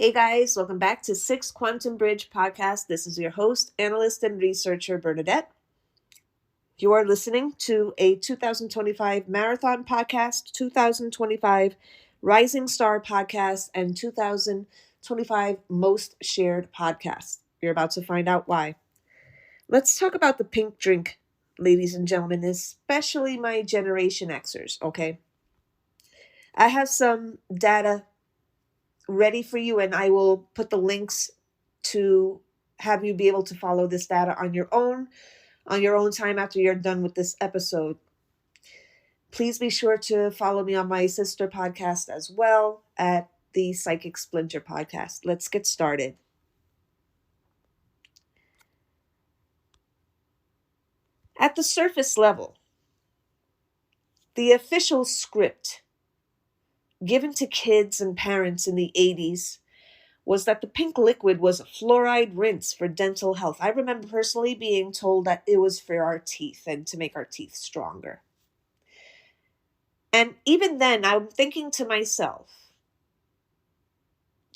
Hey guys, welcome back to Six Quantum Bridge Podcast. This is your host, analyst, and researcher Bernadette. You are listening to a 2025 Marathon Podcast, 2025 Rising Star Podcast, and 2025 Most Shared Podcast. You're about to find out why. Let's talk about the pink drink, ladies and gentlemen, especially my Generation Xers, okay? I have some data ready for you, and I will put the links to have you be able to follow this data on your own time after you're done with this episode. Please be sure to follow me on my sister podcast as well at the Psychic Splinter podcast. Let's get started. At the surface level, the official script given to kids and parents in the 80s was that the pink liquid was a fluoride rinse for dental health. I remember personally being told that it was for our teeth and to make our teeth stronger. And even then, I'm thinking to myself,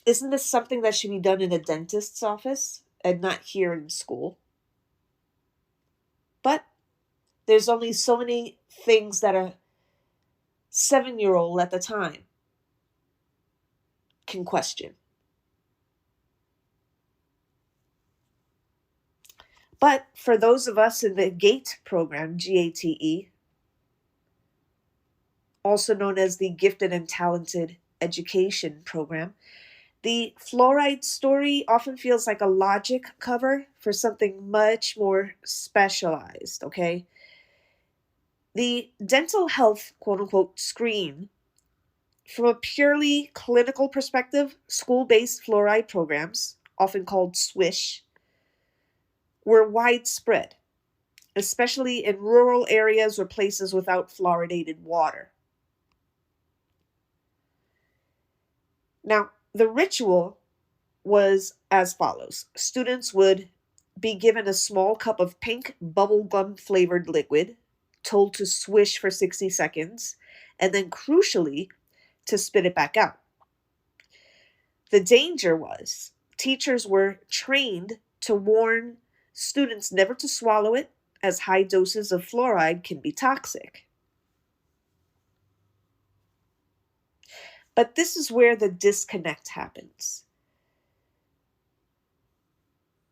isn't this something that should be done in a dentist's office and not here in school? But there's only so many things that a 7-year-old at the time can question. But for those of us in the GATE program, GATE, also known as the Gifted and Talented Education Program, the fluoride story often feels like a logic cover for something much more specialized, okay? The dental health, quote unquote, screen, from a purely clinical perspective, school-based fluoride programs, often called SWISH, were widespread, especially in rural areas or places without fluoridated water. Now, the ritual was as follows. Students would be given a small cup of pink bubblegum flavored liquid, told to swish for 60 seconds, and then crucially, to spit it back out. The danger was teachers were trained to warn students never to swallow it, as high doses of fluoride can be toxic. But this is where the disconnect happens.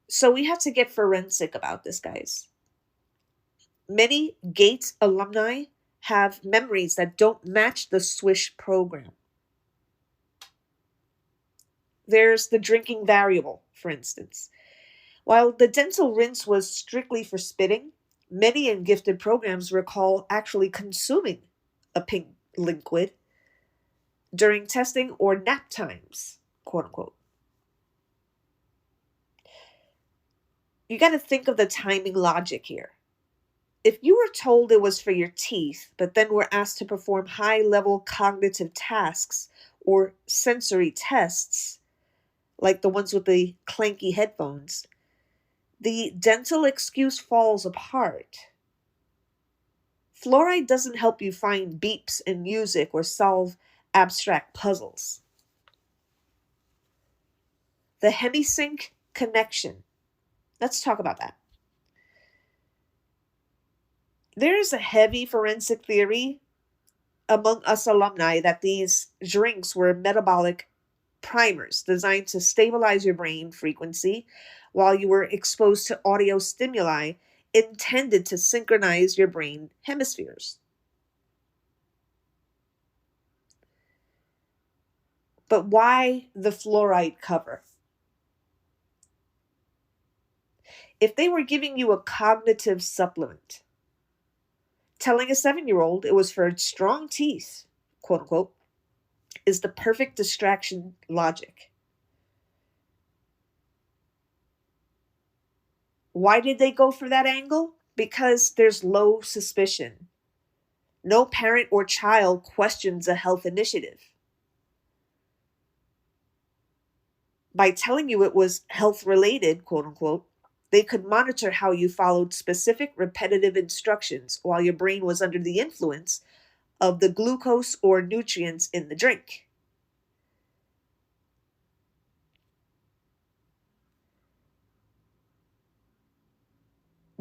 So we have to get forensic about this, guys. Many GATE alumni have memories that don't match the SWISH program. There's the drinking variable, for instance. While the dental rinse was strictly for spitting, many in gifted programs recall actually consuming a pink liquid during testing or nap times, quote unquote. You got to think of the timing logic here. If you were told it was for your teeth, but then were asked to perform high-level cognitive tasks or sensory tests, like the ones with the clanky headphones, the dental excuse falls apart. Fluoride doesn't help you find beeps in music or solve abstract puzzles. The hemisync connection. Let's talk about that. There is a heavy forensic theory among us alumni that these drinks were metabolic primers designed to stabilize your brain frequency while you were exposed to audio stimuli intended to synchronize your brain hemispheres. But why the fluoride cover? If they were giving you a cognitive supplement, telling a 7-year-old it was for strong teeth, quote unquote, is the perfect distraction logic. Why did they go for that angle? Because there's low suspicion. No parent or child questions a health initiative. By telling you it was health related, quote unquote, they could monitor how you followed specific repetitive instructions while your brain was under the influence of the glucose or nutrients in the drink.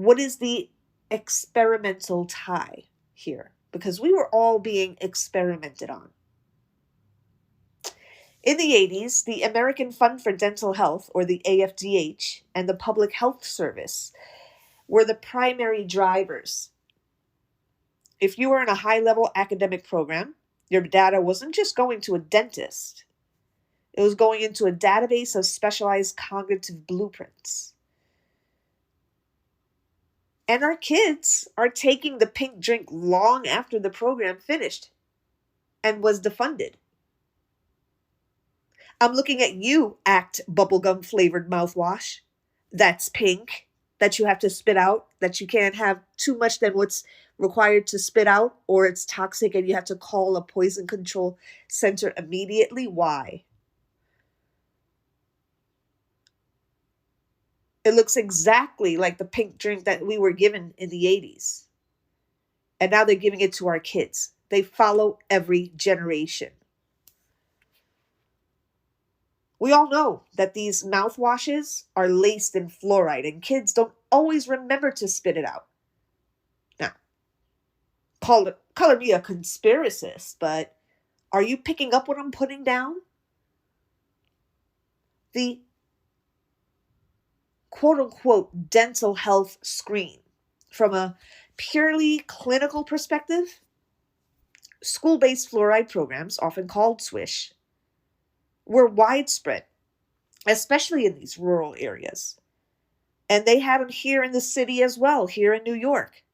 What is the experimental tie here? Because we were all being experimented on. In the 80s, the American Fund for Dental Health, or the AFDH, and the Public Health Service were the primary drivers. If you were in a high-level academic program, your data wasn't just going to a dentist. It was going into a database of specialized cognitive blueprints. And our kids are taking the pink drink long after the program finished and was defunded. I'm looking at you, Act bubblegum flavored mouthwash. That's pink, that you have to spit out, that you can't have too much than what's required to spit out, or it's toxic and you have to call a poison control center immediately. Why? It looks exactly like the pink drink that we were given in the 80s. And now they're giving it to our kids. They follow every generation. We all know that these mouthwashes are laced in fluoride, and kids don't always remember to spit it out. Now, color me a conspiracist, but are you picking up what I'm putting down? The quote-unquote dental health screen. From a purely clinical perspective, school-based fluoride programs, often called SWISH, were widespread, especially in these rural areas. And they had them here in the city as well, here in New York.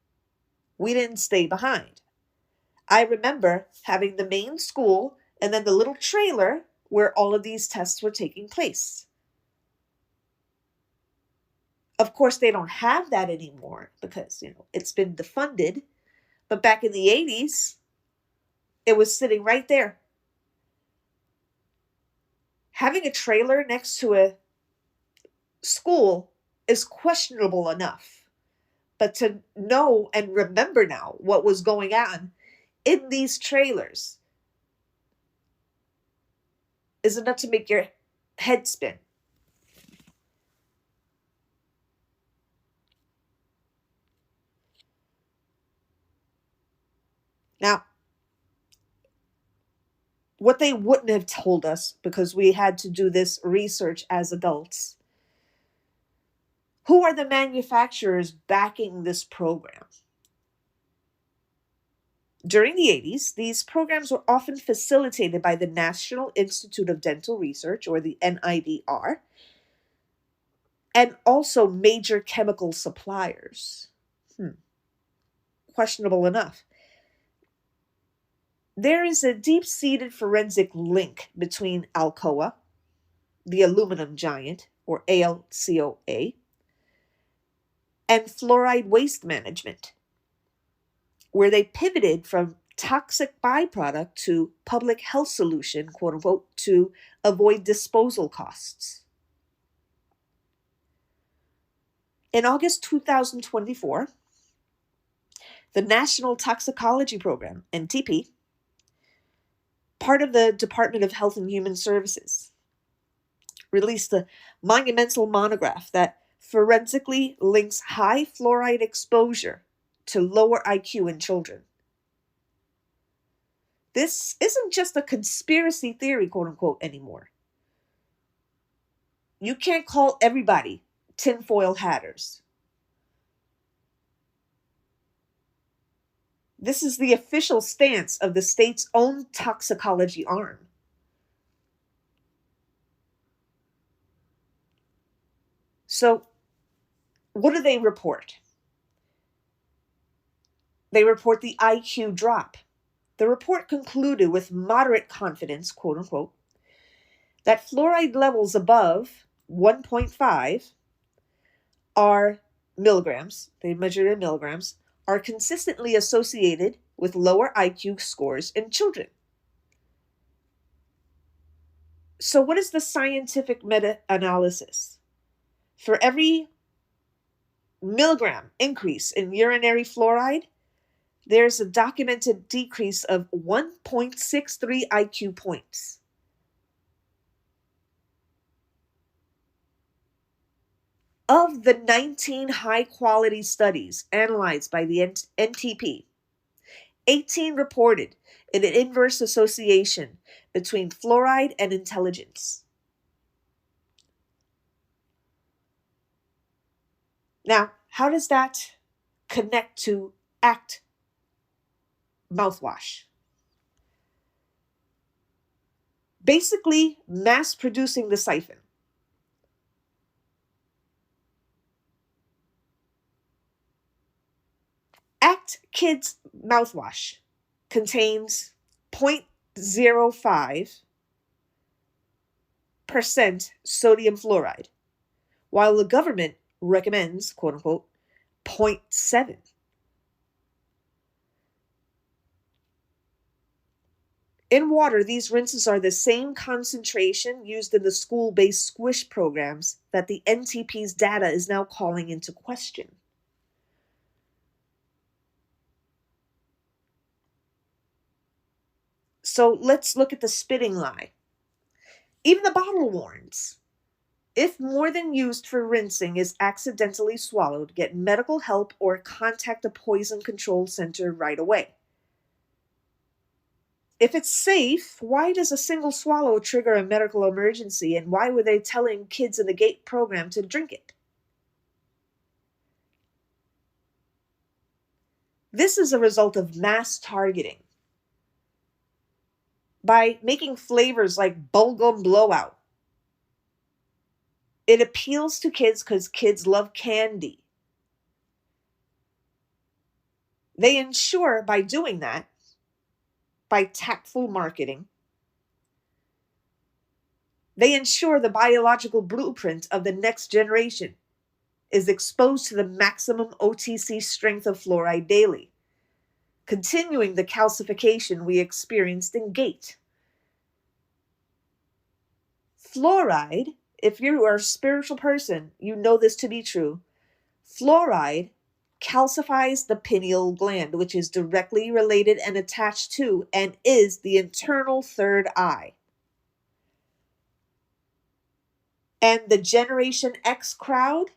We didn't stay behind. I remember having the main school and then the little trailer where all of these tests were taking place. Of course, they don't have that anymore because, it's been defunded. But back in the 80s, it was sitting right there. Having a trailer next to a school is questionable enough. But to know and remember now what was going on in these trailers is enough to make your head spin. Now, what they wouldn't have told us, because we had to do this research as adults, who are the manufacturers backing this program? During the 80s, these programs were often facilitated by the National Institute of Dental Research, or the NIDR, and also major chemical suppliers. Questionable enough. There is a deep-seated forensic link between Alcoa, the aluminum giant, or ALCOA, and fluoride waste management, where they pivoted from toxic byproduct to public health solution, quote unquote, to avoid disposal costs. In August 2024, the National Toxicology Program, NTP, part of the Department of Health and Human Services, released a monumental monograph that forensically links high fluoride exposure to lower IQ in children. This isn't just a conspiracy theory, quote unquote, anymore. You can't call everybody tinfoil hatters. This is the official stance of the state's own toxicology arm. So, what do they report? They report the IQ drop. The report concluded with moderate confidence, quote unquote, that fluoride levels above 1.5 are milligrams, they measured in milligrams, are consistently associated with lower IQ scores in children. So what is the scientific meta-analysis? For every milligram increase in urinary fluoride, there's a documented decrease of 1.63 IQ points. Of the 19 high-quality studies analyzed by the NTP, 18 reported an inverse association between fluoride and intelligence. Now, how does that connect to ACT mouthwash? Basically, mass producing the siphon. ACT Kids mouthwash contains 0.05% sodium fluoride, while the government recommends, quote unquote, 0.7. In water, these rinses are the same concentration used in the school-based squish programs that the NTP's data is now calling into question. So let's look at the spitting lie. Even the bottle warns. If more than used for rinsing is accidentally swallowed, get medical help or contact a poison control center right away. If it's safe, why does a single swallow trigger a medical emergency, and why were they telling kids in the GATE program to drink it? This is a result of mass targeting. By making flavors like bubblegum blowout, it appeals to kids because kids love candy. They ensure by doing that, by tactful marketing, they ensure the biological blueprint of the next generation is exposed to the maximum OTC strength of fluoride daily, continuing the calcification we experienced in GATE. Fluoride, if you are a spiritual person, you know this to be true. Fluoride calcifies the pineal gland, which is directly related and attached to and is the internal third eye. And the Generation X crowd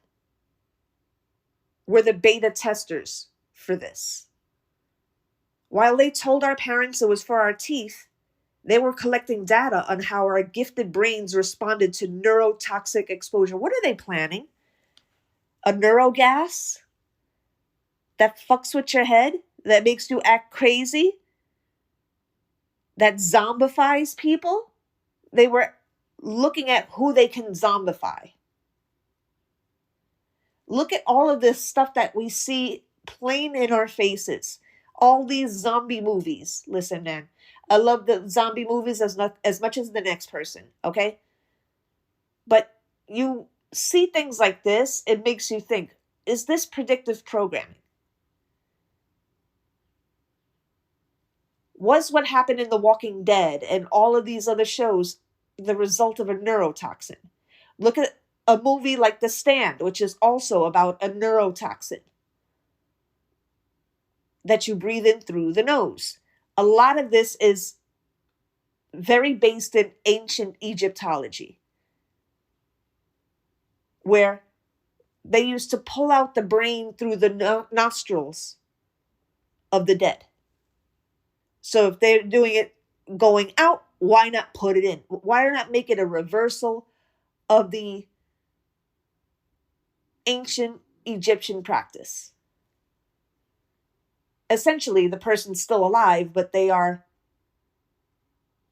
were the beta testers for this. While they told our parents it was for our teeth, they were collecting data on how our gifted brains responded to neurotoxic exposure. What are they planning? A neurogas that fucks with your head, that makes you act crazy, that zombifies people? They were looking at who they can zombify. Look at all of this stuff that we see plain in our faces. All these zombie movies. Listen, man, I love the zombie movies as much as the next person, okay? But you see things like this, it makes you think, is this predictive programming? Was what happened in The Walking Dead and all of these other shows the result of a neurotoxin? Look at a movie like The Stand, which is also about a neurotoxin that you breathe in through the nose. A lot of this is very based in ancient Egyptology, where they used to pull out the brain through the nostrils of the dead. So if they're doing it going out, why not put it in? Why not make it a reversal of the ancient Egyptian practice? Essentially, the person's still alive, but they are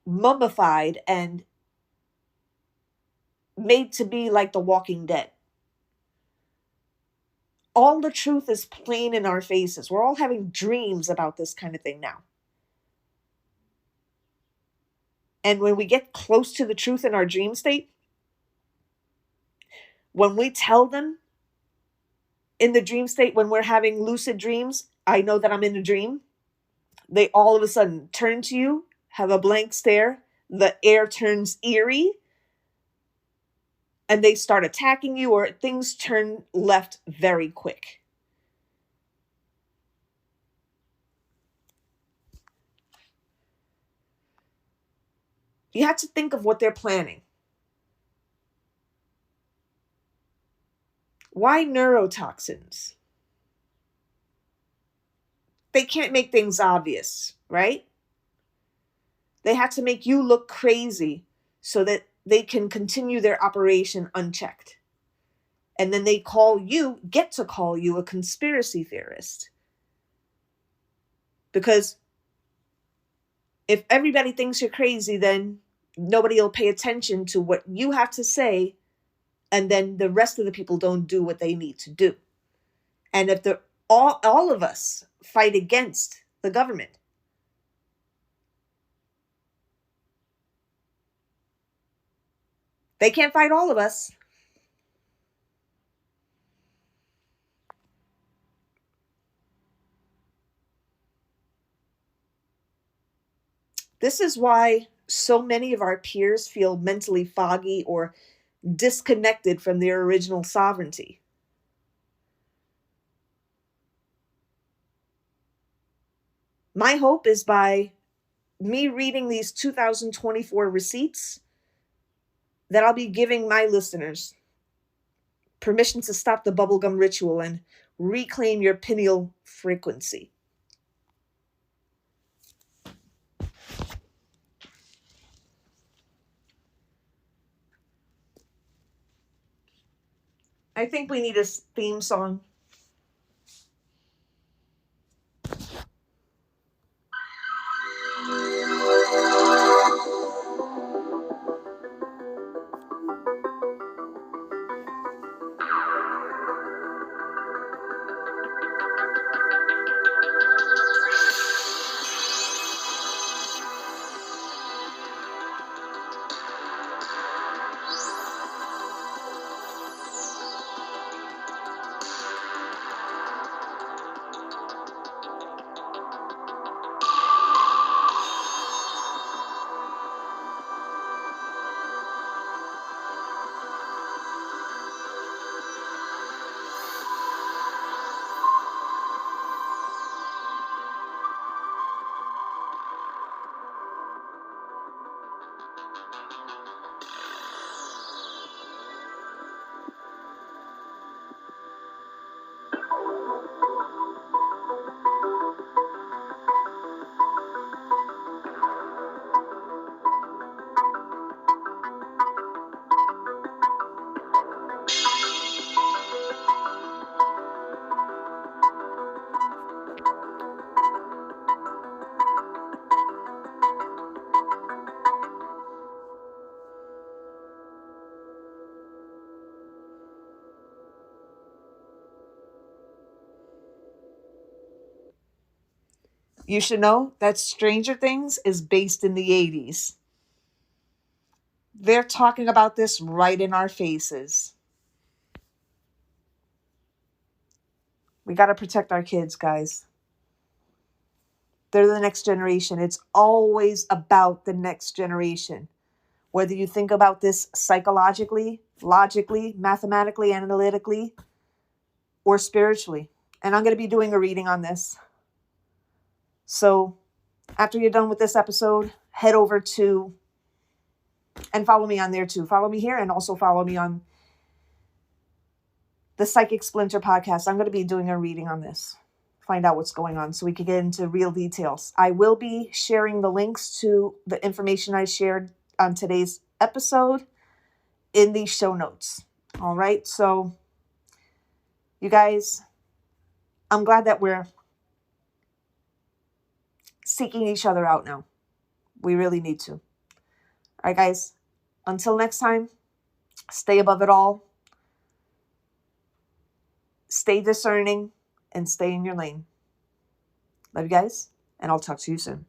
mummified and made to be like the Walking Dead. All the truth is plain in our faces. We're all having dreams about this kind of thing now. And when we get close to the truth in our dream state, when we tell them in the dream state, when we're having lucid dreams, I know that I'm in a dream, they all of a sudden turn to you, have a blank stare, the air turns eerie, and they start attacking you, or things turn left very quick. You have to think of what they're planning. Why neurotoxins? They can't make things obvious, right? They have to make you look crazy so that they can continue their operation unchecked. And then they get to call you a conspiracy theorist. Because if everybody thinks you're crazy, then nobody will pay attention to what you have to say, and then the rest of the people don't do what they need to do. And if all of us fight against the government, they can't fight all of us. This is why so many of our peers feel mentally foggy or disconnected from their original sovereignty. My hope is by me reading these 2024 receipts that I'll be giving my listeners permission to stop the bubblegum ritual and reclaim your pineal frequency. I think we need a theme song. You should know that Stranger Things is based in the 80s. They're talking about this right in our faces. We got to protect our kids, guys. They're the next generation. It's always about the next generation. Whether you think about this psychologically, logically, mathematically, analytically, or spiritually. And I'm going to be doing a reading on this. So after you're done with this episode, head over to, and follow me on there too. Follow me here and also follow me on the Psychic Splinter podcast. I'm going to be doing a reading on this. Find out what's going on so we can get into real details. I will be sharing the links to the information I shared on today's episode in the show notes. All right. So you guys, I'm glad that we're seeking each other out now. We really need to. All right, guys. Until next time, stay above it all. Stay discerning and stay in your lane. Love you guys, and I'll talk to you soon.